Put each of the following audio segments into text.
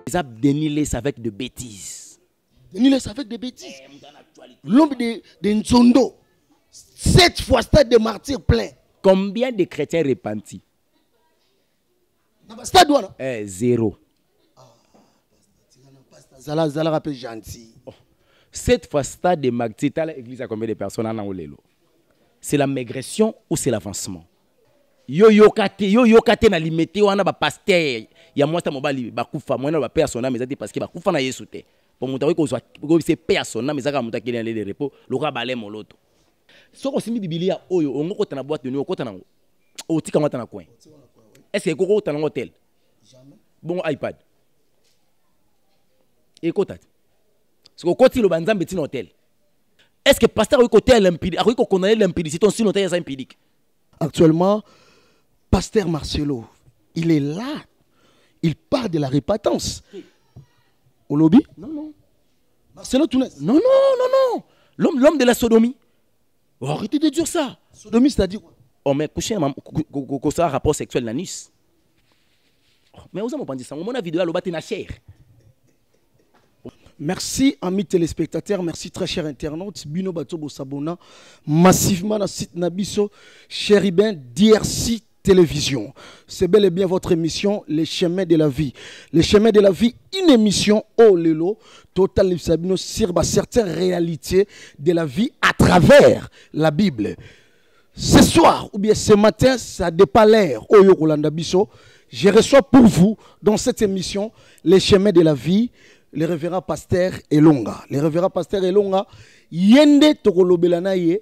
Ils ont dénilé ça avec de bêtises. Dénilé ça avec des bêtises. L'homme de Nzondo, 7 fois stade de martyrs plein. Combien de chrétiens repentis? Stade 0. Zala rappelle gentil. 7 fois stade de martyrs, l'église a combien de personnes en Olelo? C'est la maigression ou c'est l'avancement? Yo kate na limité wana ba pasteur ya mwata mobali ba kufa mwana ba persona mais parce que ba kufa na Yesu te. Pour monter ko c'est persona mais zaka muta kele le repos loka balé moloto. Soko simi biblia oyo ongo kota na boîte de nuit okota nango. Otika ngata na coin. Est-ce que koko kota na hôtel? Jamais. Bon iPad. Et kota. Soko koti lo banzambe tin hôtel. Est-ce que pasteur a côté l'impédique, a condamné l'impédicité si longtemps il y a impédique? Actuellement, pasteur Marcelo, il est là. Il parle de la repentance. Au lobby? Non. Marcelo Tounes? Non. L'homme de la sodomie. Oh, arrêtez de dire ça. Sodomie, c'est-à-dire quoi? Oh, mais coucher un rapport sexuel nanis. Mais vous avez dit ça. Mon vidéo à l'obate na chair. Merci, amis téléspectateurs. Merci, très chers internautes. Bino Batobo Sabona, massivement dans site Nabiso, Chéribin, DRC Télévision. C'est bel et bien votre émission, Les Chemins de la Vie. Les Chemins de la Vie, une émission, oh lelo, total Sabino, sur certaines réalités de la vie à travers la Bible. Ce soir, ou bien ce matin, ça dépend l'air, oh Yokolanda Biso, je reçois pour vous, dans cette émission, Les Chemins de la Vie, le révérend pasteur Elonga. Le révérend pasteur Elonga, yende tokolobelanaye,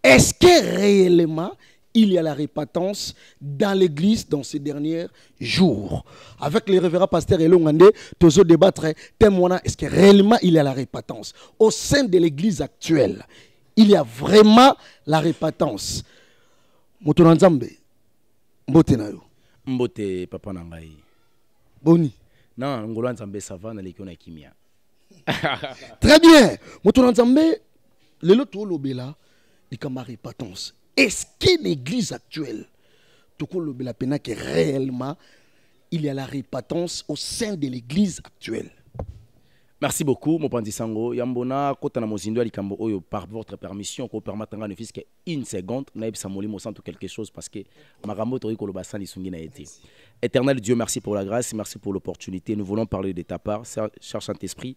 est-ce que réellement il y a la repentance dans l'église dans ces derniers jours? Avec le révérend pasteur Elonga, tozo débattre, témoignant, est-ce que réellement il y a la repentance au sein de l'église actuelle? Il y a vraiment la repentance. Motonanzambe, mbote na yo. Mbote papa nangai. Boni. Non, ngolwa nzambe sava na lekio na kimia. Très bien. Moto nzambe lelo to lobela ikama repentance. Est-ce que l'église actuelle to lobela pena que réellement il y a la repentance au sein de l'église actuelle? Merci beaucoup, mon pandi sango. Yambona kota na mozindo alikambo oyo par votre permission ko permettre ngane fisque une seconde na ebisa molimo sans quelque chose parce que makambo tori ko loba sani sungi na été. Éternel Dieu, merci pour la grâce, merci pour l'opportunité. Nous voulons parler de ta part. Cher Saint-Esprit,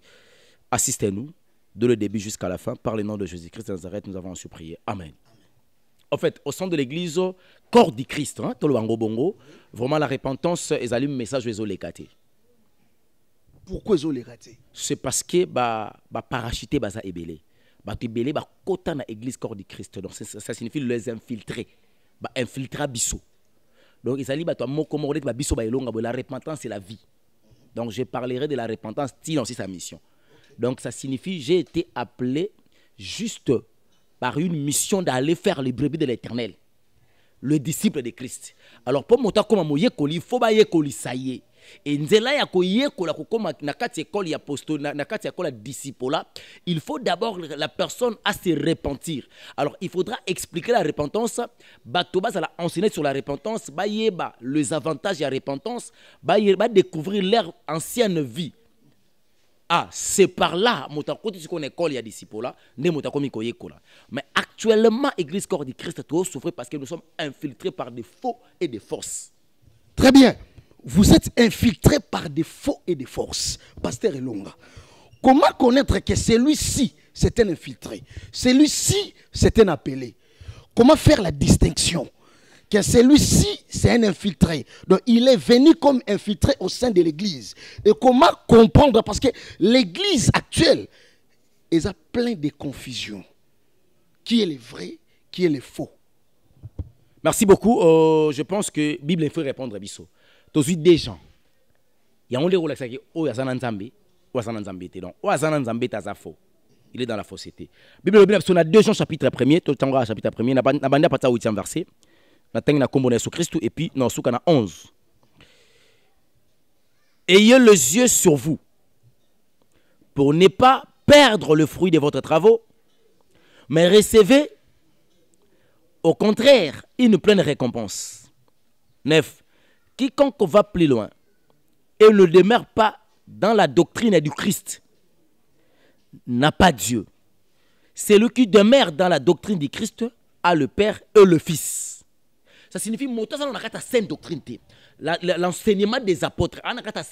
assistez-nous de le début jusqu'à la fin. Par le nom de Jésus-Christ de Nazareth, nous avons su prier. Amen. En fait, au sein de l'église, corps du Christ, bongo, vraiment la repentance, ils allument le message aux électés. Pourquoi ils ont les ratés? C'est parce que parachuté baza ebélé. Ebélé ba kota na église corps du Christ. Donc ça signifie les infiltrer. Infiltrer biso. Donc ils allaient ba moko moko ba biso ba elonga la repentance c'est la vie. Donc je parlerai de la repentance style aussi sa mission. Donc ça signifie j'ai été appelé juste par une mission d'aller faire les brebis de l'Éternel. Le disciple de Christ. Alors pour monter comme moye koli, faut ba yekoli ça y est. Et nzela ya koyekola kokoma na kati école ya apostole na kati école ya disciple, il faut d'abord la personne à se repentir. Alors il faudra expliquer la repentance, batoba ça la enseigner sur la repentance, ba yeba les avantages de la repentance, ba découvrir leur ancienne vie. Ah, c'est par là motakoti ce qu'on école ya disciple là, ne motakomi koyekola. Mais actuellement église corps du Christ tout souffre parce que nous sommes infiltrés par des faux et des fausses. Très bien. Vous êtes infiltré par des faux et des forces. Pasteur Elonga, comment connaître que celui-ci, c'est un infiltré? Celui-ci, c'est un appelé. Comment faire la distinction? Que celui-ci, c'est un infiltré. Donc, il est venu comme infiltré au sein de l'église. Et comment comprendre? Parce que l'église actuelle, elle a plein de confusion. Qui est le vrai? Qui est le faux? Merci beaucoup. Je pense que la Bible faut répondre à Bisso. Tous des gens. Il y a un rôle qui est au Yazana Nzambe, ou Yazana Nzambe. Donc, au Yazana Nzambe, c'est faux. Il est dans la fausseté. Bible, on a 2 Jean chapitre 1er, tout le temps chapitre 1er, n'a pas 8e verset. Na tengi na kombo na Yesu Christ et puis na suka na 11. Ayez les yeux sur vous pour ne pas perdre le fruit de votre travaux, mais recevez au contraire une pleine récompense. 9. Quiconque va plus loin et ne demeure pas dans la doctrine du Christ n'a pas Dieu. Celui qui demeure dans la doctrine du Christ a le Père et le Fils. Ça signifie que on a sainte doctrine. L'enseignement des apôtres,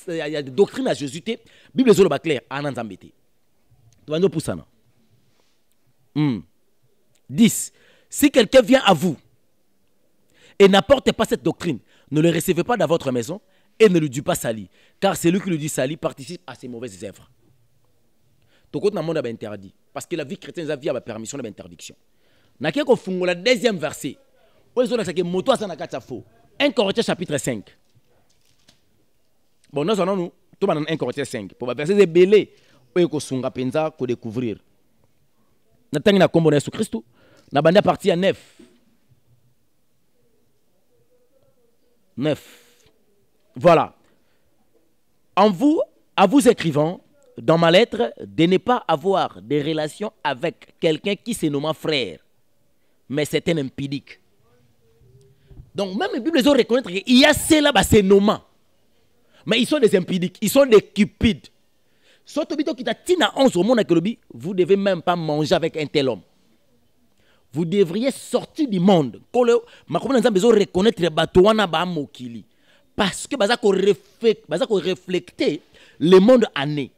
il y a des doctrines à Jésus. La Bible est claire. 10. Si quelqu'un vient à vous et n'apporte pas cette doctrine, ne le recevez pas dans votre maison et ne le dit pas sali, car celui qui le dit sali participe à ses mauvaises œuvres. Tout le monde a interdit. Parce que la vie chrétienne a la permission de l'interdiction. Dans le deuxième verset, 1 Corinthiens chapitre 5. Bon, nous allons 1 Corinthiens 5. Pour verset de belé, pour découvrir. Nous avons un combo de Jésus-Christ. Nous avons partie à 9. 9. Voilà. À vous écrivant, dans ma lettre, de ne pas avoir de relations avec quelqu'un qui se nomme frère, mais c'est un impudique. Donc même la Bible les reconnaître qu'il y a ceux-là, c'est nommant. Mais ils sont des impudiques, ils sont des cupides. Vous ne devez même pas manger avec un tel homme. Vous devriez sortir du monde. Parce que vous reflétez le monde année.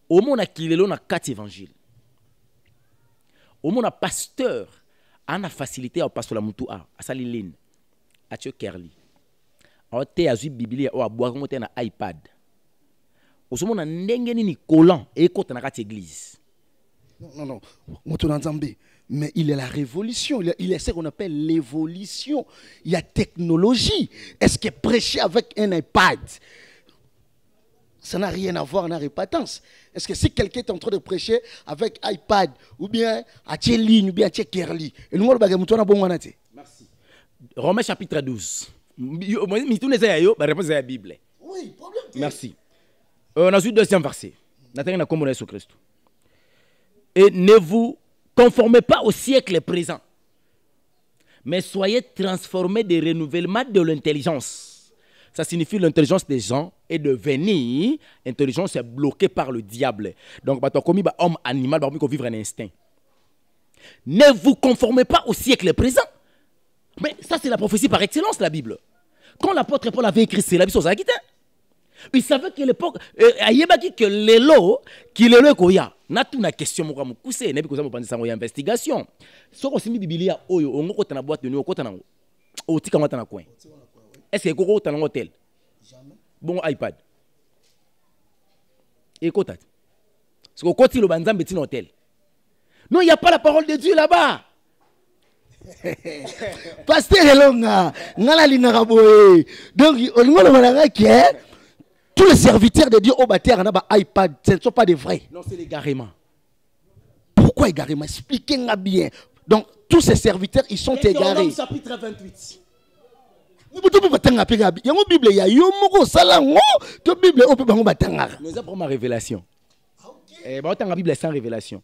Au monde a 4 évangiles. Au monde a pasteur, a facilité à pasteur la mutu a saliline, a Kerli. A te a Bible a boire na iPad. Au monde a ndengeni ni collant et côté na église. Non. Mais il y a la révolution, il y a ce qu'on appelle l'évolution. Il y a technologie. Est-ce que prêcher avec un iPad, ça n'a rien à voir, n'a répétence. Est-ce que si quelqu'un est en train de prêcher avec iPad, ou bien à Tchéline, ou bien à Tchékerli, et nous, merci. Romains chapitre 12. La réponse est la Bible. Oui, problème. Merci. On a vu le deuxième verset. Et ne vous conformez pas au siècle présent, mais soyez transformés des renouvellements de l'intelligence. Ça signifie l'intelligence des gens est devenue intelligence est bloquée par le diable. Donc, comme homme animal, il faut vivre un instinct. Ne vous conformez pas au siècle présent. Mais ça, c'est la prophétie par excellence, la Bible. Quand l'apôtre Paul avait écrit cela, il savait que l'époque, que l'élo, qu'il est koya. Na tout na question mo comme couser, ne bi koza mo pandisa mo investigation. So ko simi Biblia oyo, ongo ko tana boîte de nuit, ko tana o tika ngata na coin. Est-ce que ko tana hôtel? Jamais. Bon iPad. Et kota. Parce que koti lo banzambe tin hôtel. Non, il y a pas la parole de Dieu là-bas. Pasteur Elonga, ngala linga boye. Donc on ngolo malanga qui est tous les serviteurs de Dieu au bâtiment ont un iPad, ce ne sont pas des vrais. Non, c'est l'égarement. Pourquoi égarement? Expliquez-moi bien. Donc, tous ces serviteurs, ils sont égarés. Chapitre 28. Nous avons Bible, il y a une Bible, nous avons ma révélation. Et la Bible est sans révélation.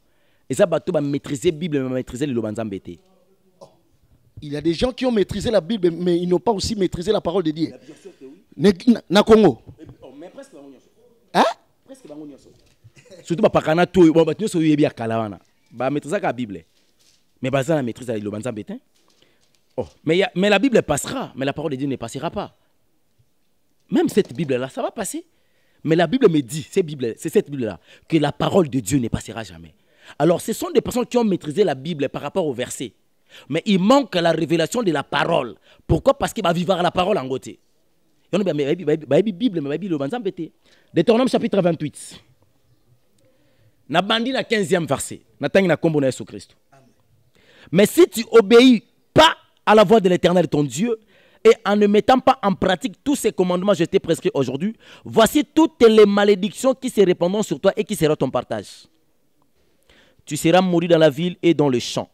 Et ça, va maîtriser la Bible, maîtriser le Lobanzambete. Il y a des gens qui ont maîtrisé la Bible, mais ils n'ont pas aussi maîtrisé la parole de Dieu. Bien sûr que oui. Na Congo. Mais presque la union. Hein? Presque la union. Surtout parce que tout bon tu so yebi akalawana. Ba maîtriser la Bible. Mais bazan la maîtrise le Lobanzambete. Oh, mais la Bible passera, mais la parole de Dieu ne passera pas. Même cette Bible-là, ça va passer. Mais la Bible me dit, c'est cette Bible-là, que la parole de Dieu ne passera jamais. Alors, ce sont des personnes qui ont maîtrisé la Bible par rapport au verset. Mais il manque la révélation de la parole. Pourquoi? Parce qu'il va vivre la parole en côté. Deutéronome chapitre 28. Na bandi na 15e verset. Na tangi na kombo na Yesu Christ. Mais si tu obéis pas à la voix de l'Éternel ton Dieu, et en ne mettant pas en pratique tous ces commandements que je t'ai prescrits aujourd'hui, voici toutes les malédictions qui se répandront sur toi et qui seront ton partage. Tu seras maudit dans la ville et dans le champ.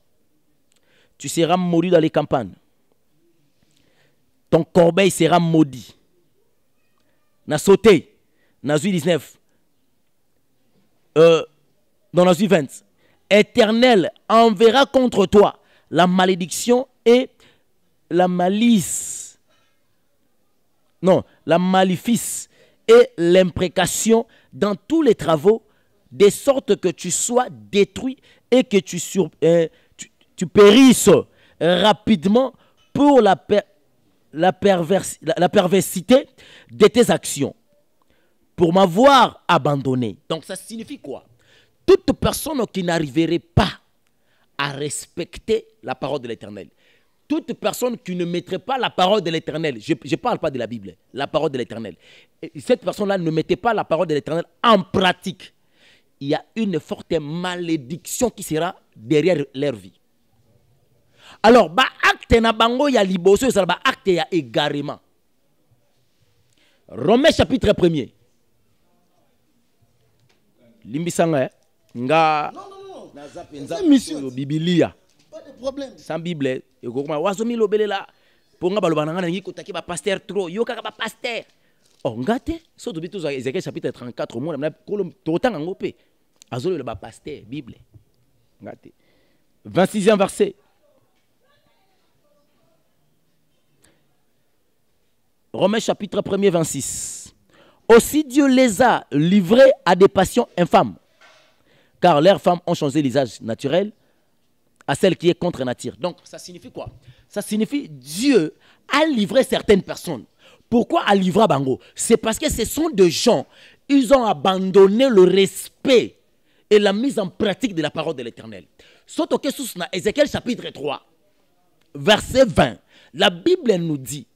Tu seras maudit dans les campagnes. Ton corbeil sera maudit. Na sauté. Na 19. Dans la 20. Éternel enverra contre toi la malédiction et la malice. Non, la maléfice et l'imprécation dans tous les travaux, de sorte que tu sois détruit et que tu périsses rapidement pour la perversité de tes actions, pour m'avoir abandonné. Donc ça signifie quoi? Toute personne qui n'arriverait pas à respecter la parole de l'Éternel, toute personne qui ne mettrait pas la parole de l'Éternel, je ne parle pas de la Bible, la parole de l'Éternel, cette personne-là ne mettait pas la parole de l'Éternel en pratique, il y a une forte malédiction qui sera derrière leur vie. Alors, ba acte na bango ya liboso, ça ba acte ya égarement. Romains chapitre 1er. Limbisanga nga C'est mission. Biblia. Pas de problème. Sans Bible, ekokoma wazomi lobelela ponga baloba nanga ngi kotaki ba pasteur trop, yo kaka ba pasteur. Oh ngate, so to bitu Ézéchiel chapitre 34 mo na kolom totanga ngope. Azolo le ba pasteur Bible. Ngate. 26e verset. Romains chapitre 1er 26. Aussi Dieu les a livrés à des passions infâmes, car leurs femmes ont changé l'usage naturel à celle qui est contre nature. Donc, ça signifie quoi? Ça signifie Dieu a livré certaines personnes. Pourquoi a livré Bango? C'est parce que ce sont des gens, ils ont abandonné le respect et la mise en pratique de la parole de l'Éternel. Surtout que sous Ézéchiel chapitre 3, verset 20, la Bible nous dit,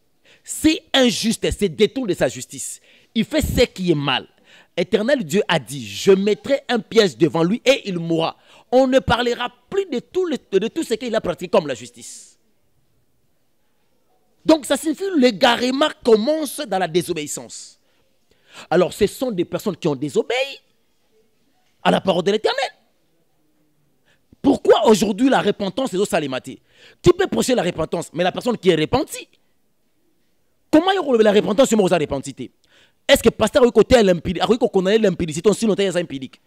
c'est injuste, c'est détourne de sa justice. Il fait ce qui est mal. Éternel Dieu a dit, je mettrai un piège devant lui et il mourra. On ne parlera plus de tout ce qu'il a pratiqué comme la justice. Donc ça signifie que l'égarement commence dans la désobéissance. Alors ce sont des personnes qui ont désobéi à la parole de l'Éternel. Pourquoi aujourd'hui la repentance est au salématé? Qui peut prêcher la repentance? Mais la personne qui est repentie. Comment il y a la repentance sur la repentité? Est-ce que le pasteur a côté l'impudicité, a condamné l'impudicité si longtemps il y a impudicité?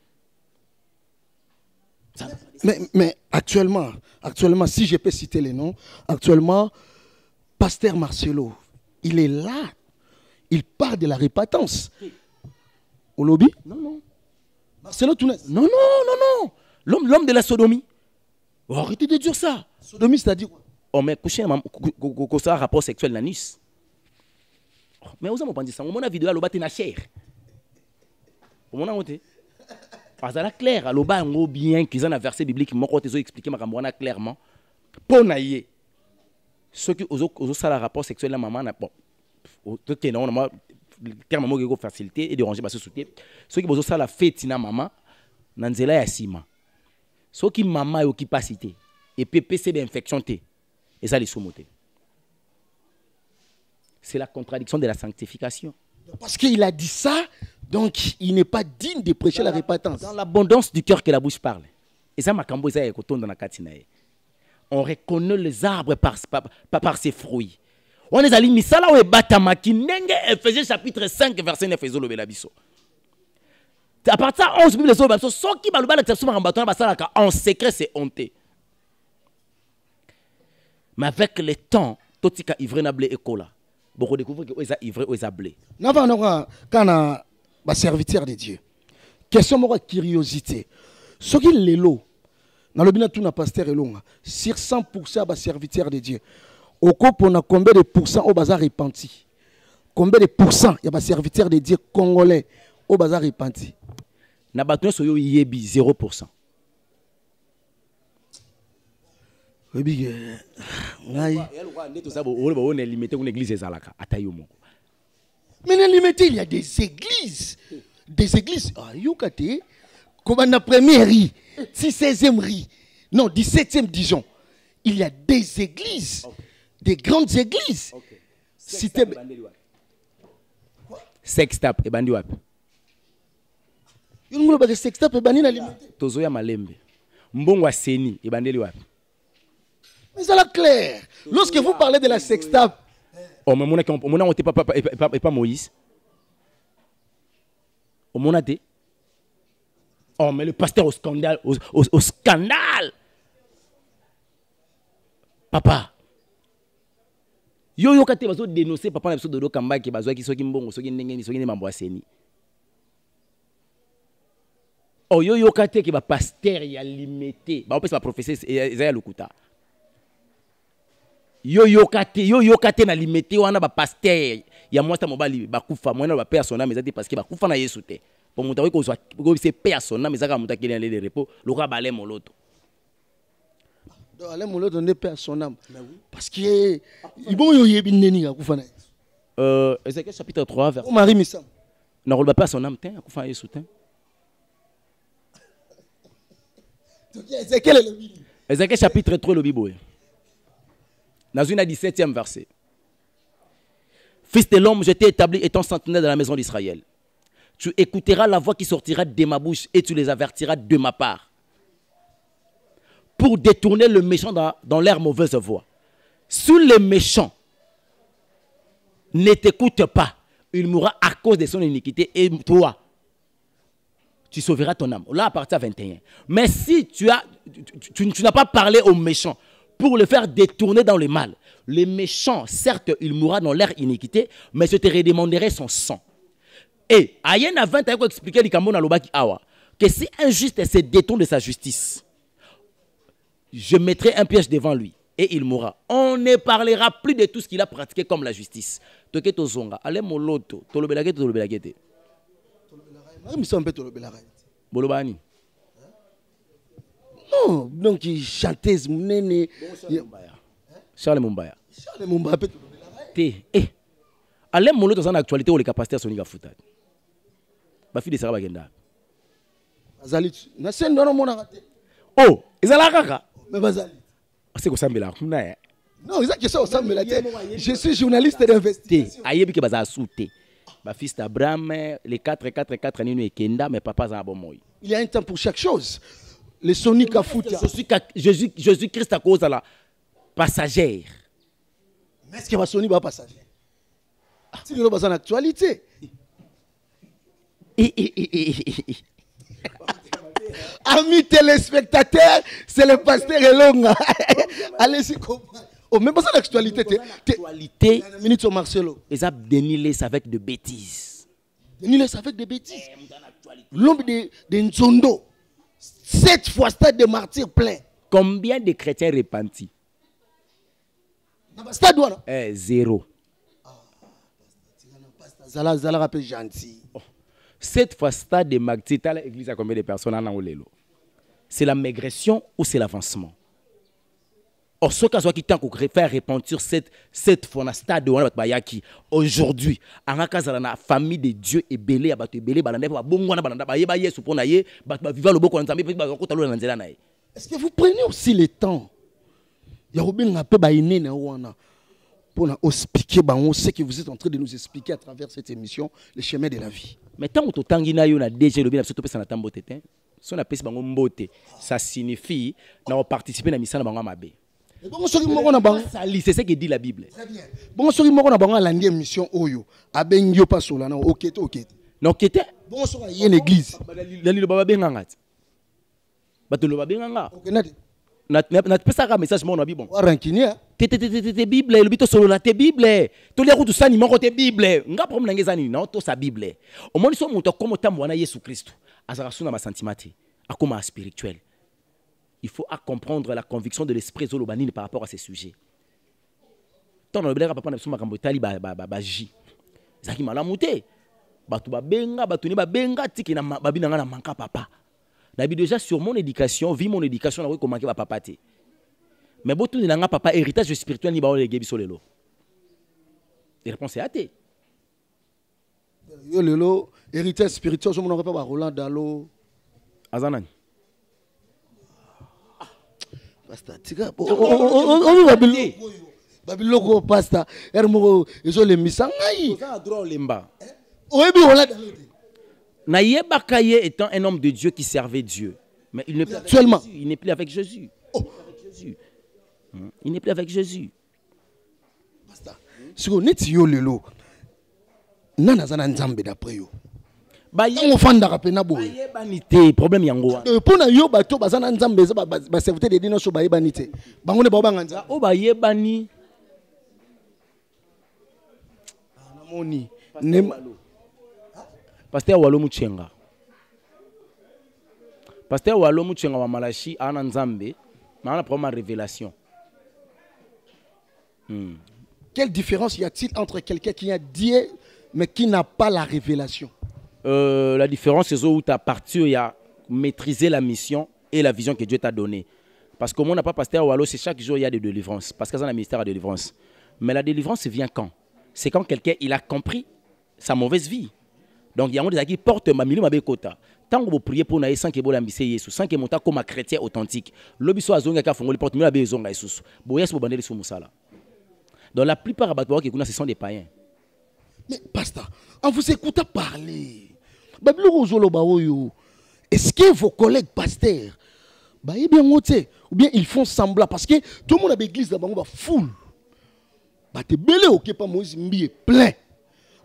Mais actuellement, si je peux citer les noms, actuellement, pasteur Marcelo, il est là. Il parle de la repentance. Au lobby? Non. Marcelo Tounès? Non. L'homme de la sodomie. Oh, arrêtez de dire ça. Sodomie, c'est-à-dire quoi? Oh, mais coucher un rapport sexuel dans Nice. Mais vous avez dit ça, on a vidéo à l'obate na chair. On a monté. Parce que là clair, à l'oba on bien qu'ils ont un verset biblique, moi quand ils ont expliqué ma camarade clairement. Pour naïe, ceux qui ont ça le rapport sexuel la maman n'a bon. Tout est non, le terme moi qui facilité et déranger parce que soutien. Ceux qui ont ça la fête na maman, nanzela ya sima. Ceux qui maman yo qui capacité et PPC d'infection té et ça les soumoté. C'est la contradiction de la sanctification. Parce qu'il a dit ça, donc il n'est pas digne de prêcher la repentance. Dans l'abondance du cœur que la bouche parle. Et ça, on reconnaît les arbres par ses fruits. On est allé misala ou batama qui nenge Ephésiens chapitre 5 verset 9 ezolo belabiso. À partir de 11 Bible ezolo so qui baluba l'exception marambatouna basalaka en secret c'est honteux. Mais avec le temps, totika ivre na blé ekola. Beaucoup découvrent que ils ivre ou ils blé. Quand on serviteur de Dieu. Question de curiosité. Ce qui est l'élo, dans le binatou na pasteur elonga, sur 100% de serviteur de Dieu. Au coup on a combien de pourcents au bazar repenti? Combien de pourcents il y a serviteur de Dieu congolais au bazar repenti? Na batouné soyo yebi 0%. Oui, bien. Mais il y a des églises. Des églises. Ah, Yukate, comme la première riz, 16e riz. Non, 17e, disons. Il y a des églises. Okay. Des grandes églises. Okay. Sextap et bandi wap. Yon ngolo ba sextap et bandi na limité. Tozo ya malembe. Mbongwa seni et bandeli wap. Mais ça est clair. Lorsque vous parlez de la sextape. Oh, mais mon nom n'était pas Moïse. Oh, mon nom. Oh, mais le pasteur au scandale. Au scandale. Papa. Yo yo kate bazo dénoncer papa na biso Dodo Kamba ki bazo ki soki mbongo soki ndenge soki ne mambo aseni. Oh yo yo kate ki ba pasteur ya limité. Ba opesa ba professeur Isaiah Lokuta. Yo yo kate na limité wana ba pasteur ya mwata mobali ba kufa mwana ba père son âme ezati parce que ba kufa na Yesu te. Pour monter ko so ko se père son âme ezaka muta kele de repos loka balé moloto. Allez, mon lot donné paix à son âme. Parce que il bon yo yebi neni ya kufa na. Ézéchiel chapitre 3 verset. O Marie Missam. Na rolba pas son âme te akufa Yesu te. Ézéchiel chapitre 3 le Bible. Dans une 17e verset. Fils de l'homme, je t'ai établi étant sentinelle de la maison d'Israël. Tu écouteras la voix qui sortira de ma bouche et tu les avertiras de ma part. Pour détourner le méchant dans leur mauvaise voie. Si le méchant ne t'écoute pas, il mourra à cause de son iniquité et toi, tu sauveras ton âme. Là, à partir de 21. Mais si tu n'as pas parlé au méchant pour le faire détourner dans le mal, le méchant, certes, il mourra dans leur iniquité, mais je te redemanderai son sang. Et, Ayen a 20 ans pour expliquer que si un juste se détourne de sa justice, je mettrai un piège devant lui et il mourra. On ne parlera plus de tout ce qu'il a pratiqué comme la justice. Toke tozonga, allez moloto, tolobelagete, tolobelagete. Bolobani. Non, donc il chantait Mounene. Charles Mumbaya. Charles Mumbaya. Allez moloto dans l'actualité où les capacités sont nigafouta. Ma fille de Sarah Bagenda. Azalit. Na sen dono mona raté. Oh, ezala kaka. Mais Bazali. C'est quoi ça mela? Non, c'est ça ça mela. Je suis journaliste d'investigation. Ayebi ke baza souté. Ma fils d'Abraham, les 4 ninu ekenda mais papa za bomoy. Il y a un temps pour chaque chose. Les soniques à foutre. Jésus-Christ à cause de la passagère. Mais est-ce qu'il va sonner pas passager? C'est que c'est en actualité. Amis téléspectateurs, c'est le pasteur Elonga. Allez-y comprendre. Oh, même pas ça l'actualité. L'actualité. Minute sur Marcelo. Ils ont dénilé avec de bêtises. Dénilé avec des bêtises. L'homme de Nzondo. 7 fois stade de martyrs plein. Combien de chrétiens repentis? Stade ou non? 0. Zala rappelle gentil. 7 fois stade de martyrs, l'église a combien de personnes en Olelo? C'est la maigression ou c'est l'avancement? Or, ce cas qui t'a faire repentir cette fois dans stade de Bayaki aujourd'hui, en la famille de Dieu est belé à battre belé, est-ce que vous prenez aussi le temps? Il y a un peu pour nous expliquer ce que vous êtes en train de nous expliquer à travers cette émission, le chemin de la vie. Mais tant que tu as déjà le ça signifie que nous participons à la mission de Mabe. C'est ce que dit la Bible. Très bien. Bon, si vous avez une émission, vous avez une émission. Ok. Non, ok. Bon, si vous avez une église. Natpesaka message mon abi bon. Rankinia. Te Bible, le bito solo la te Bible. To le kutu sani moko te Bible. Nga problème ngeza ni na to sa Bible. Au moins so muto comme tambo na Yesu Christ. Azara suna ma sentimati. Akoma spirituel. Il faut comprendre la conviction de l'esprit zolobanine par rapport à ces sujets. Tant le blera papa na suma kambotali ba ji. Zaki malamuté. Batu ba benga, batu ni ba benga tiki na babina na manka papa. D'habitude déjà sur mon éducation, vie mon éducation, on a comment va papa té. Mais bon tout n'a papa héritage spirituel ni ba le gebi solelo. La réponse est athée. Yo lelo héritage spirituel, je m'en pas Roland Dalo. Azanan. Pasteur, tika. On va Babiloko pasteur. Ermo ezo le misangai. Ça droit lemba. Oyebi Roland Dalo. Naïe Bakaye étant un homme de Dieu qui servait Dieu. Mais il n'est plus actuellement. Avec Jésus. Il n'est plus avec Jésus. Oh. Il n'est plus avec Jésus. Si on est yo lelo, nana zana nzambe d'après yo. Ba on fanda rapena bo. Banité problème yango. Pour na yo bato bazana nzambe ba serviteur de dino so ba yebanité. Bango ne ba banganza. O ba yebani. Moni. Pasteur Walo Muchenga. Pasteur Walo Muchenga wa Malachi ana Nzambe, mais on a probablement révélation. Quelle différence y a-t-il entre quelqu'un qui a Dieu mais qui n'a pas la révélation? La différence c'est où tu as parti à maîtriser la mission et la vision que Dieu t'a donnée. Parce que moi, on n'a pas pasteur Walo, c'est chaque jour il y a des délivrances. Parce que c'est un ministère de délivrance. Mais la délivrance vient quand? C'est quand quelqu'un il a compris sa mauvaise vie. Donc il y a des gens qui portent ma milieu ma kota. Tant que vous priez pour naïs sans que vous l'ambissez Jésus, sans que vous comme un chrétien authentique, l'obiso azonga ka fongo les portes mieux la bezonga Jésus. Boyes pour bander sur musala. Donc la plupart des gens qui ce sont des païens. Mais pasteur, en vous écoutant parler, est-ce que vos collègues pasteurs, ou bien ils font semblant parce que tout le monde a l'église là-bas full. Te belé ok pas Moïse mbié plein.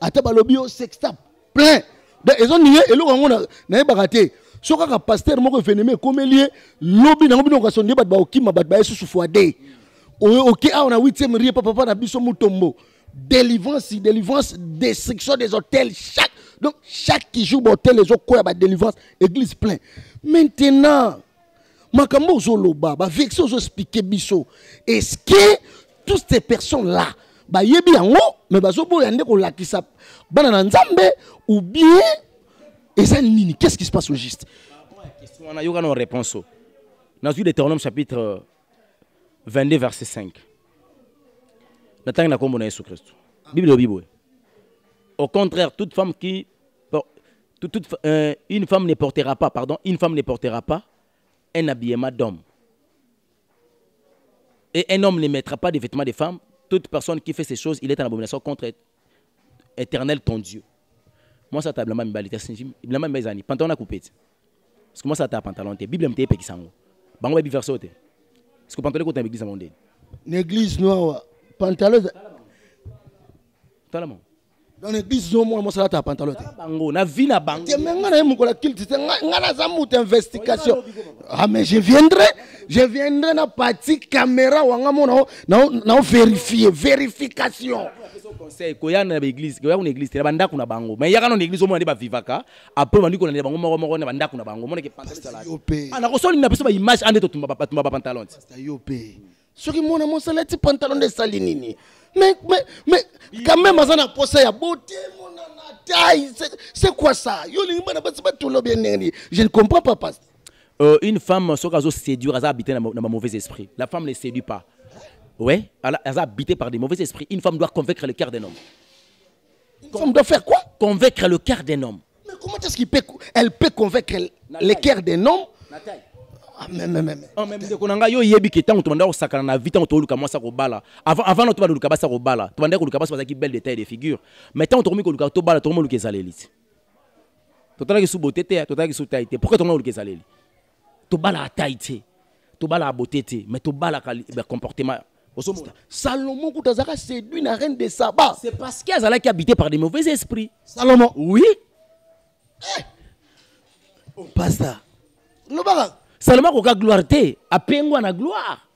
Ata balobi au sexta plein. Ils ont nié et le na baraté. So ka pasteur moko vénémé comme lié lobby na ngobino ka sonné bat ba okima bat ba sous foadé. OK on a 8e rié papa na biso mutombo. Délivrance, destruction des hôtels. Chaque qui joue hôtel, les autres, il y a délivrance, église plein. Maintenant, Makambo Zoloba, avec aux expliquer biso. Est-ce que toutes ces personnes-là, yebi yango, mais bazobo yande ko lakisa bana nzambe ou bien et ça nini, qu'est-ce qui se passe au juste? On a eu une réponse. Dans Deutéronome chapitre 22 verset 5. Au contraire, toute femme qui une femme ne portera pas, un habillement d'homme. Et un homme ne mettra pas de vêtements de femme. Toute personne qui fait ces choses, il est en abomination contre éternel ton Dieu. Moi, ça t'a blamé mes balites. Blamé mes amis. Pantalon à couper. Parce que moi, ça t'a pantalon. Bible m'était péki sango. Bango bi verso te. Parce que pantalon côté l'église à mon dé. L'église noire, pantalon. Talamon. Dans l'église noire, moi, ça t'a pantalon. Bango, na vie na bango. Mais ngana mu kola kilt, ngana zamu investigation. Ah mais je viendrai na partie caméra wanga mo na vérifier, vérification. Conseil koya na l'église, koya na église, banda kuna bango. Mais yaka na église au moins ba vivaka, après bandi ko na bango moko na banda kuna bango, mo ke pantalon salade. Ah na ko soli na personne ba image ande to tumba pantalon. Ça yopé. Ce qui mon mon salati pantalon de salinini. Mais quand même ça na posa ya beauté mon taille, c'est quoi ça? Yo lingi bana ba tout lo bien neni. Je ne comprends pas pasteur. Une femme so kazo séduire, elle a habité dans un mauvais esprit. La femme ne séduit pas. Ouais, elle a habité par des mauvais esprits. Une femme doit convaincre le cœur d'un homme. Une femme doit faire quoi? Convaincre le cœur d'un homme. Mais comment est-ce qu'elle peut convaincre le cœur d'un homme? Même yo yebi ke tant to sakana na vita to luka mwasa ko bala avant to ba luka basa ko bala to banda ko luka basa ki belle détail de figure mais tant to mi ko luka to bala to mo luka zaleli to tala ki su beauté to tala ki su taille pourquoi to mo luka zaleli to bala taille to bala beauté mais to bala comportement. Salomon Koutazaka séduit la reine de Saba. C'est parce qu'elle a été habitée par des mauvais esprits. Salomon. Oui. Pasteur. Salomon a gloire a pengwa na gloire.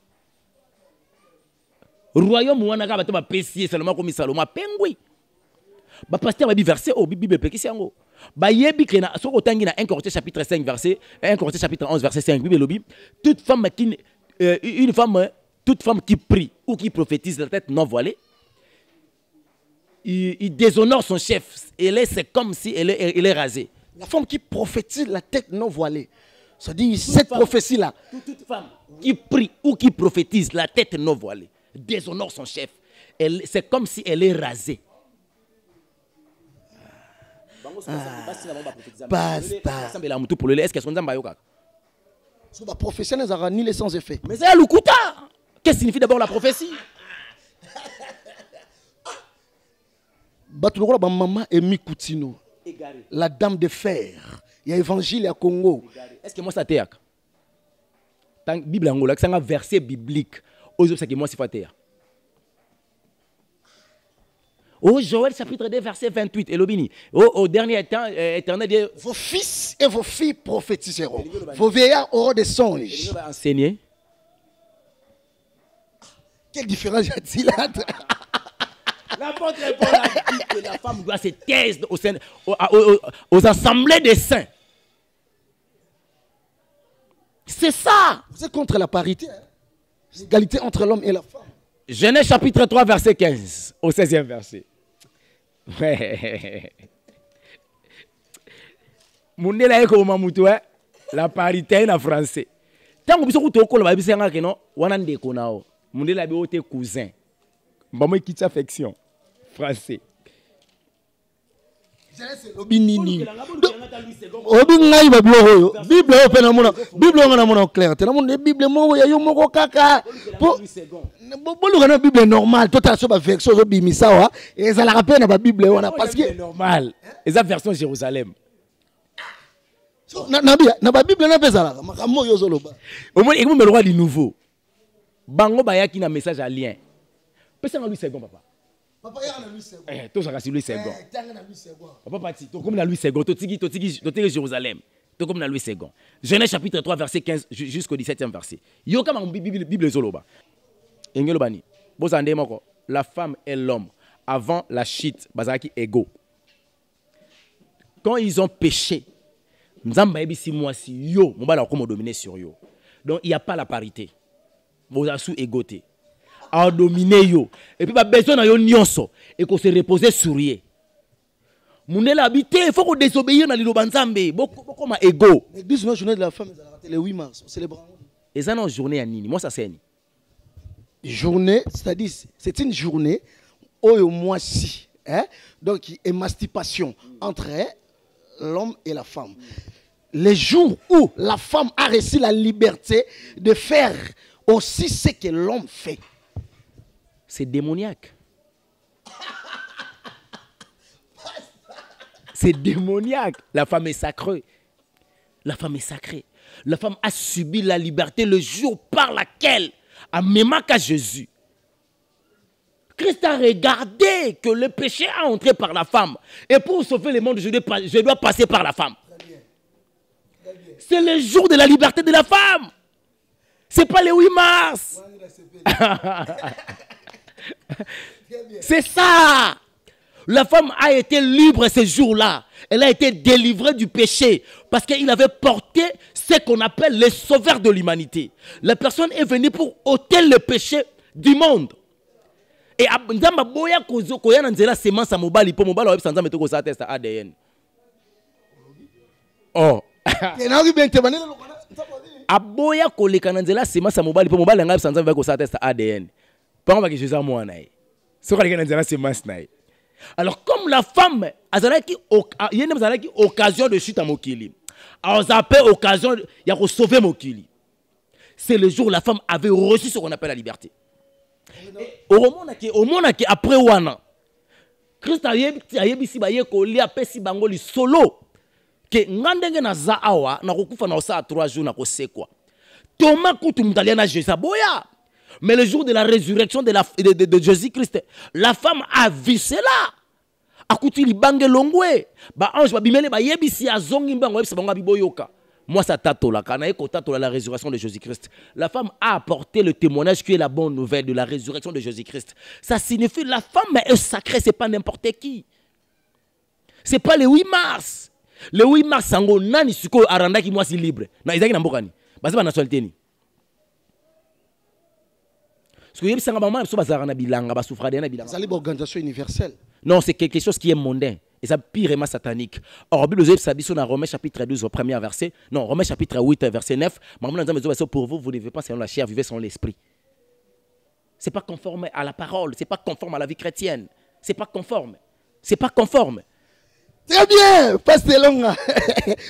Royaume wana ka bato ba pesier Salomon comme Salomon pengwi. Ba pasteur ba bi verset au Bible pekisi yango. Ba yebi ke na so otangi na 1 Corinthiens chapitre 5 verset 1 Corinthiens chapitre 11 verset 5 Bible lobi toute femme qui prie ou qui prophétise la tête non voilée, il déshonore son chef. C'est comme si elle est rasée. La femme qui prophétise la tête non voilée, ça dit cette prophétie-là. Toute femme qui prie ou qui prophétise la tête non voilée, déshonore son chef. C'est comme si elle est rasée. Basta. Est-ce qu'elle sont la prophétie n'a ni les sans effet. Mais c'est Lukuta. Qu'est-ce que signifie d'abord la prophétie? Maman Emi Koutino, la dame de fer. Il y a évangile à Congo. Est-ce que moi ça t'est? Dans la Bible, c'est un verset biblique. Aujourd'hui, c'est moi si faté. Au Joël chapitre 2 verset 28 Elobini. Au dernier temps éternel vos fils et vos filles prophétiseront. Vos vieillards auront des songes. Enseigner. Quelle différence y a-t-il là? L'apôtre Paul a dit que la femme doit se taire aux assemblées des saints. C'est ça. Vous êtes contre la parité, hein? L'égalité entre l'homme et la femme. Genèse chapitre 3, verset 15, au 16e verset. Mundela eko mamutu, la parité en français. Tant que vous avez un peu de temps, vous avez un peu de temps. Mundela bi ote cousin. Maman quitte affection. Français. Obi nini. Obi ngai ba bioro. Bible open na mona. Bible ngana mona clair. Te na mona Bible mo ya yo moko kaka. Boluka na Bible normal. Tota so ba version zo bimisa wa. Ezala rappel na ba Bible wana parce que normal. Eza version Jérusalem. Na ba Bible na pezala. Makambo yo zo loba. Au moins il me le roi du nouveau. Bango bayaki na message à lien. Pesa na lui second papa. Papa ya na lui second. To saka si lui second. Tanga na lui second. Papa parti, to comme na lui second, to tigi Jérusalem. To comme na lui second. Genèse chapitre 3 verset 15 jusqu'au 17e verset. Yo kama Bible zoloba. Engelo bani. Bozande moko, la femme et l'homme avant la chute bazaki égaux. Quand ils ont péché, Nzamba ebisi mwasi yo, mobala ko dominer sur yo. Donc il y a pas la parité. Vous avez sous égauté. À dominer yo. Et puis, besoin de yo nyonso. Et qu'on se repose sur rien. Mounel habité, il faut qu'on désobéisse dans l'île Banzambe. Beaucoup comme égo. L'église, la journée de la femme, le 8 mars, on célèbre. Et ça, non, journée à Nini. Moi, ça, c'est journée, c'est-à-dire, c'est une journée où au mois-ci. Hein? Donc, émancipation entre l'homme et la femme. Les jours où la femme a reçu la liberté de faire aussi ce que l'homme fait. C'est démoniaque. C'est démoniaque. La femme est sacrée. La femme est sacrée. La femme a subi la liberté le jour par laquelle, à même qu'à Jésus, Christ a regardé que le péché a entré par la femme. Et pour sauver le monde, je dois passer par la femme. C'est le jour de la liberté de la femme. C'est pas le 8 mars. C'est ça. La femme a été libre ce jour-là. Elle a été délivrée du péché parce qu'il avait porté ce qu'on appelle le sauveur de l'humanité. La personne est venue pour ôter le péché du monde. Et Nzamba boya koya na nzela semence mobali po mobali oyebi sanza metoko sa test ADN. Oh. Aboya koleka na nzela semence mobali po mobali nga sanza va ko sa test ADN. Pas on va que Jésus moi na. So koleka na nzela semence na. Alors comme la femme azalaki yene azalaki occasion de chute à mokili. Alors ça appelle occasion ya ko sauver mokili. C'est le jour où la femme avait reçu ce qu'on appelle la liberté. Au monde qui après wana Christ a yebisi ba ye ko li apesi bango li solo que ngandenge na za awa na kokufa na osa 3 jours na kosekwa Thomas kutu mutalia na Jésus boya. Mais le jour de la résurrection de Jésus-Christ, la femme a vu cela. Akuti li bange longwe ba ange ba bimele ba yebisi azongi mbango yebisa bango biboyoka. Moi, ça tatola. Quand on a la résurrection de Jésus-Christ, la femme a apporté le témoignage qui est la bonne nouvelle de la résurrection de Jésus-Christ. Ça signifie que la femme est sacrée, ce n'est pas n'importe qui. Ce n'est pas le 8 mars. Le 8 mars, sango nani suko aranda ki moi si libre. Na izaki na mbokani. Basi ba nationalité ni. Parce que yebi sanga maman so bazara na bilanga ba souffra na bilanga. C'est une organisation universelle. Non, c'est quelque chose qui est mondain. Et ça purement satanique. Or, Bible dit dans Romains chapitre 12 au premier verset. Non, Romains chapitre 8 verset 9. Pour vous, vous ne vivez pas selon la chair, vivez selon l'esprit. Ce n'est pas conforme à la parole. Ce n'est pas conforme à la vie chrétienne. Ce n'est pas conforme. C'est pas conforme. Très bien, pasteur Longa.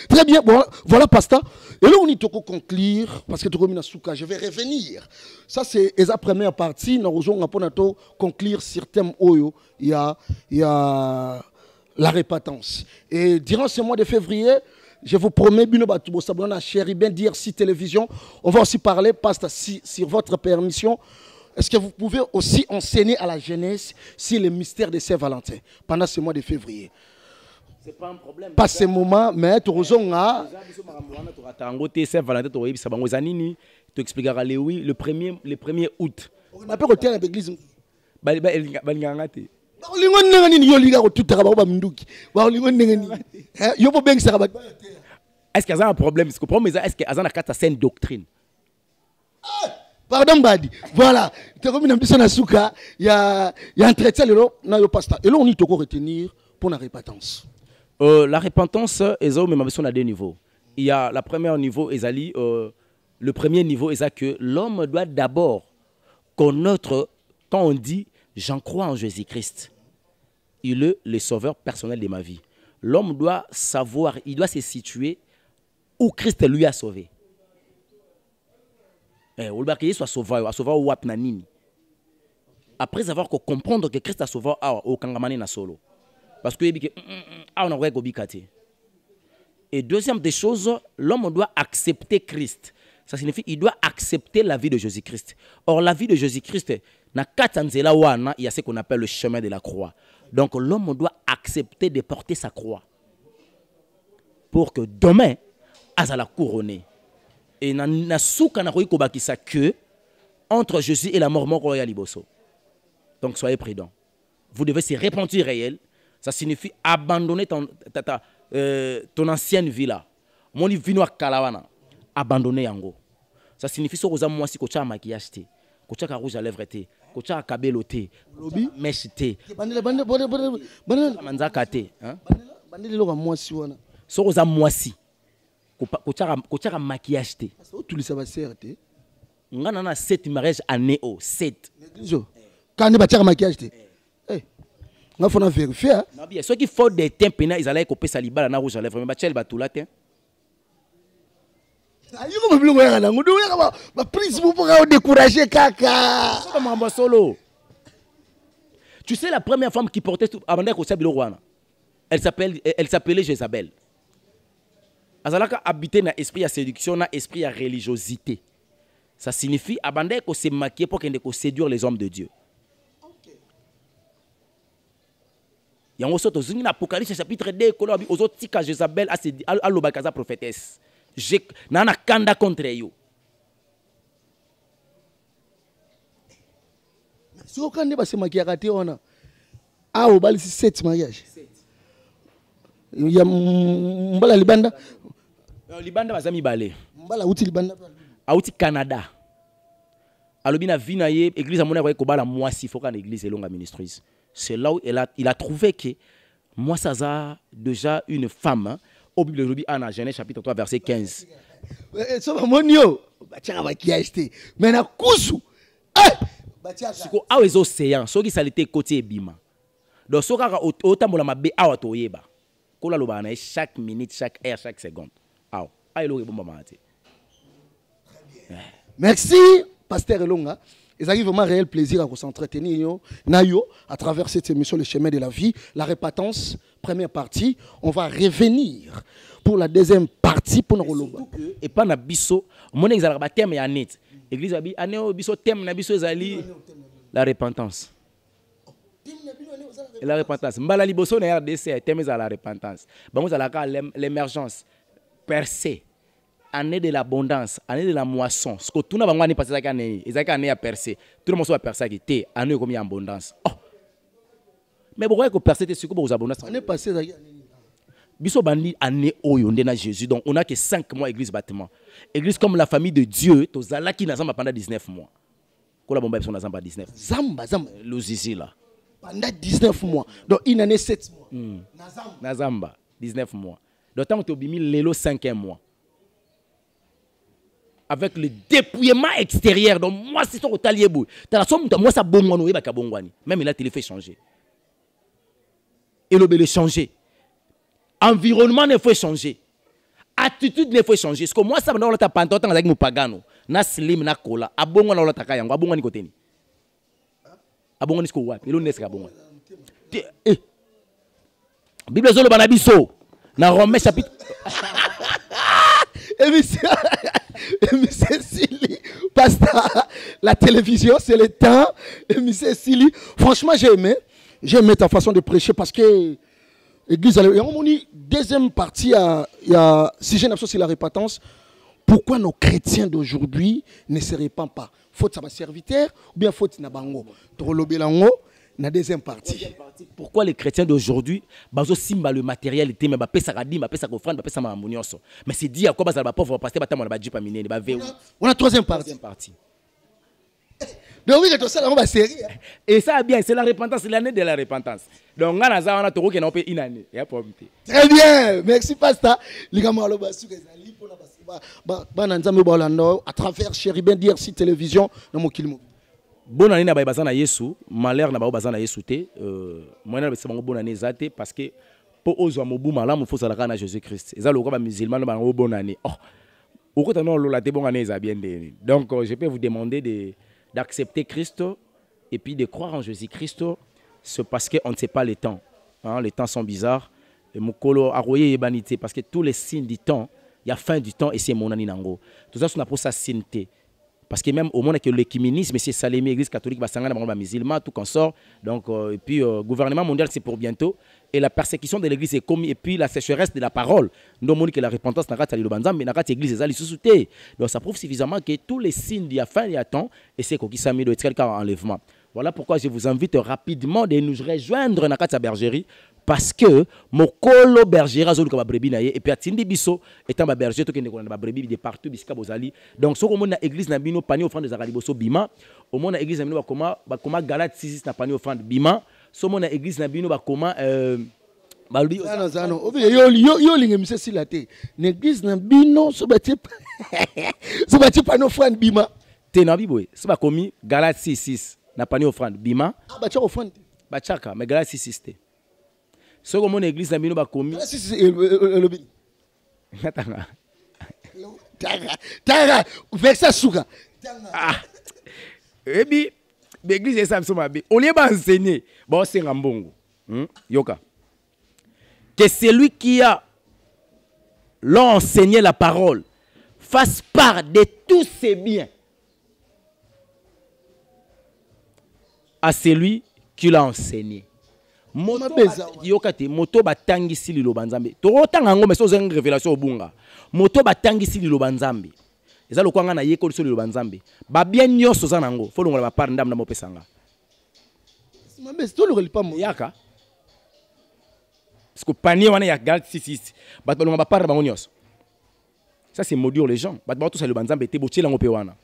Très bien, bon, voilà, pasteur. Et là, on y toko conclure, parce que tu as souka, je vais revenir. Ça, c'est la première partie. Nous allons conclure sur le thème où il y a la répétence. Et durant ce mois de février, je vous promets, Bino Batoubo Sabona, chéri, bien dire si télévision, on va aussi parler, pasteur, sur votre permission. Est-ce que vous pouvez aussi enseigner à la jeunesse sur le mystère de Saint-Valentin pendant ce mois de février? C'est pas un problème. Pas ce moment, mais tu as tu expliqueras le 1er août. On appelle au terme d'église. Est-ce qu'il y a un problème? Est-ce qu'il y a une saine doctrine? Pardon, Badi. Voilà. Il y a un traité là, pasteur. Et là, on y doit retenir pour la repentance. La repentance, on a deux niveaux. Il y a le premier niveau, le premier niveau, c'est que l'homme doit d'abord connaître, quand on dit « j'en crois en Jésus-Christ », il est le sauveur personnel de ma vie. L'homme doit savoir, il doit se situer où Christ lui a sauvé. Il soit sauveur, après avoir comprendre que Christ a sauvé au Kangamane na solo. Parce que on a et deuxième des choses, l'homme doit accepter Christ. Ça signifie qu'il doit accepter la vie de Jésus-Christ. Or, la vie de Jésus-Christ, il y a ce qu'on appelle le chemin de la croix. Donc, l'homme doit accepter de porter sa croix. Pour que demain, il la couronner. Et que entre Jésus et la mort, donc, soyez prudents. Vous devez se repentir réel. Ça signifie abandonner ton ancienne vie là. Mon vino kalawana. Abandonner yango. Ça signifie que vous avez moi si kocha maquillage te, kocha rouge à lèvres te, kocha kabelo te, mèche te. Manzaka te, hein? Bandele lo moi si wana. So vous avez moi si. Kocha maquillage te. Tu le sais faire te. Ngana na 7 mariages année au 7. Quand ne bâtir maquillage te. Il faut vérifier. Ceux qui font des temps pénals, ils allaient couper sa libala na rouge à lèvres. Mais bachel ba tout là te. Tu sais la première femme qui portait elle s'appelait Jézabel. Azalaka habité na esprit à séduction, na esprit à religiosité. Ça signifie abandonner qu'on se maquiller pour qu'elle ne séduire les hommes de Dieu. Il y a un autre dans l'Apocalypse chapitre 2 aux autres tika Jézabel à l'obakaza prophétesse. Nana kanda contre yo. Si on kande ba se maquiller raté on a au bal 7 mariages. Il y a mbala libanda. Libanda bazami balé. Mbala uti libanda. Auti Canada. Alobina vinaye église à mon avis ko bala moi si faut qu'en église longa ministries. C'est là où il a trouvé que moi ça a déjà une femme hein, au Bible de Anna Genèse chapitre 3 verset 15. So monio batia maquillage te. Mais na kusu. Batia siko awezo océan soki salité côté ebima. Donc soka otambola mabe awa toyeba. Kola loba na chaque minute, chaque heure, chaque seconde. Aw. Aïlo ebomba mate. Merci pasteur Elonga. Il arrive vraiment un réel plaisir à s'entretenir à travers cette émission Le Chemin de la Vie. La repentance, première partie. On va revenir pour la deuxième partie pour nous. Et pas na biso, mon exalaba thème ya net. Église abi aneo biso thème na biso ezali la repentance. Et la repentance. Mbala liboso na RDC thème za la repentance. Bango za la l'émergence percée. Année de l'abondance, année de la moisson. Ce que tout le monde a passé cette année, ils ont année à percer. Tout le monde a percé qui était année comme il y a abondance. Oh. Mais pourquoi que percer c'est que vous abondance? Année passée année. Biso bandi année oyo ndena Jésus. Donc on a que 5 mois église bâtiment. Église comme la famille de Dieu, to zala qui nazamba pendant 19 mois. Ko la bomba son nazamba 19. Zamba le zizi là. Pendant 19 mois. Donc une année 7 mois. Nazamba 19 mois. Donc tant que tu obimi lelo 5e mois. Avec le dépouillement extérieur. Donc, moi, c'est son talier bout. Moi, ça bon, même il a fait changer. Et le changer. Environnement ne faut changer. Attitude ne faut changer. Parce que moi, ça me pas pantotin avec mon pagano. Na slim, na cola. Abongo na lota kayango. Abongo ni koteni. Abongo ni sko wapi. Ilo neska abongo. Bible zolo banabiso. Na Romains chapitre. Monsieur Sili, pasteur, la télévision, c'est le temps. Monsieur Sili, franchement, j'ai aimé ta façon de prêcher parce que l'église, il y a une deuxième partie, il y a sujet d'absence sur la repentance. Pourquoi nos chrétiens d'aujourd'hui ne se répandent pas? Faute à ma serviteur ou bien faute à bango? Trolobelango, la deuxième partie. Pourquoi les chrétiens d'aujourd'hui, bazo simba le matériel était mais ba pesa kadi, ba pesa offrande, ba pesa mamunyoso. Mais c'est dit à quoi bazala ba pauvre pasteur ba tamona ba jipa minene ba veu. On a troisième partie. Donc oui, c'est ça la série. Et ça bien, c'est la repentance, c'est l'année de la repentance. Donc on a ça on a toko qui n'a pas une année, il y a problème. Très bien. Merci pasteur. Les gars malo ba suka ezali pona ba na nzambe ba lando à travers Chéribin DRC télévision na mokili. Bonne année na ba bazana Yesu, malheur na ba bazana Yesu te. Moi na ba bango bonne année zate parce que pour ozo mobu malamu faut salaka na Jésus-Christ. Eza lokwa ba musulman na bango bonne année. Oh. Au côté non la te bonne année za bien de. Donc je peux vous demander d'accepter Christ et puis de croire en Jésus-Christ, c'est parce qu'on ne sait pas les temps. Hein, les temps sont bizarres. Et Mukolo Aroye Ebanité, parce que tous les signes du temps, il y a fin du temps et c'est mon aninango. Tout ça, on a pour sa sainteté. Parce que même au monde que l'écuménisme, c'est Salémé, l'église catholique, les musulmans, tout consort. Donc, et puis, le gouvernement mondial, c'est pour bientôt. Et la persécution de l'église est commise. Et puis, la sécheresse de la parole. Nous avons dit que la repentance n'a pas été l'Obanzam, mais n'a pas été l'église, elle est. Donc, ça prouve suffisamment que tous les signes d'il y a fin, il y a temps, et c'est qu'il s'est mis de quelqu'un en enlèvement. Voilà pourquoi je vous invite rapidement de nous rejoindre dans la bergerie. Parce que mon colo berger a zolu brebis naie et puis atindi biso étant ma berger to kende ko na brebis de partout bisika bozali donc so ko mona église na bino panier offrande za liboso bima au mona église na bino ba koma Galate 6 na panier offrande bima so mona église na bino ba koma balubi zano yo linge mise silate l'église na bino so bati panier offrande bima te na biboy so ba komi Galate 6 na panier offrande bima ba cha offrande ba chaka mais Galate 6 te. Ce que mon église n'a pas commis. Tara, verset souga. Ah. Et puis, l'église est ça, on lui a enseigné. Bon, c'est un bon. Yoka. Que celui qui a enseigné la parole fasse part de tous ses biens à celui qui l'a enseigné. Moto batangisi liloba nzambe tokotanga ngo meso zenga révélation obunga moto batangisi liloba nzambe eza lokwanga na yeko liso liloba nzambe ba bien nyoso za nango fo longola ba par ndam na mopesanga mambe sto lo pas mo yaka parce que panier wana ya Galate 6 bat balonga ba par bango nyoso ça c'est maudire les gens bat bato sa liloba nzambe te botiela ngo pe wana.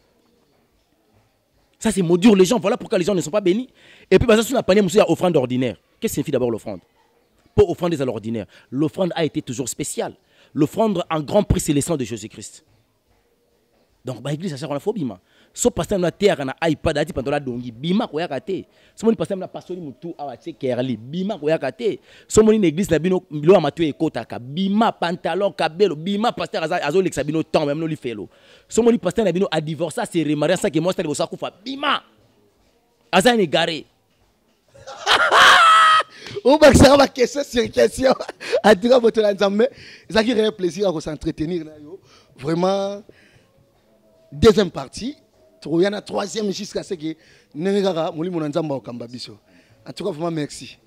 Ça c'est maudire les gens, voilà pourquoi les gens ne sont pas bénis. Et puis, ça, on a panier à offrande ordinaire. Qu'est-ce que signifie d'abord l'offrande? Pour offrander à l'ordinaire. L'offrande a été toujours spéciale. L'offrande en grand prix, c'est le sang de Jésus-Christ. Donc, l'église, ça sert à la phobie. So pasteur na terre na iPad ati pandola dongi bima ko yakate. So moni pasteur na pastori mutu awache kerli bima ko yakate. So moni l'église na bino bilo amatu ekota ka bima pantalon kabelo bima pasteur azo lexa bino temps même no li felo. So moni pasteur na bino a divorcé c'est remarié ça que moi c'est bosa kufa bima. Aza ni garé. On va faire ma question sur question. À dire votre nzambe, ça qui fait plaisir à s'entretenir là yo. Vraiment deuxième partie. Il y a une troisième jusqu'à ce que Nenegara, Mouli Monanzamba au Kambabiso. En tout cas, vraiment merci.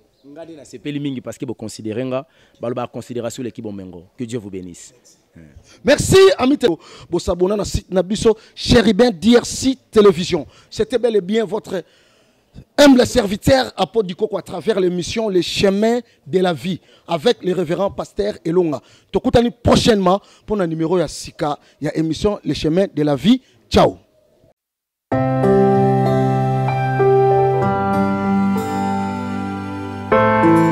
Parce que vous considérez considération l'équipe Mengo. Que Dieu vous bénisse. Merci, amis. Vous s'abonnez à notre site Nabiso, Chéribin DRC Télévision. C'était bel et bien votre humble serviteur apôtre du Coco à travers l'émission Les Chemins de la Vie avec le révérend pasteur Elonga. Tokutani prochainement pour un numéro ya Sika, il y a émission Les Chemins de la Vie. Ciao. Thank you.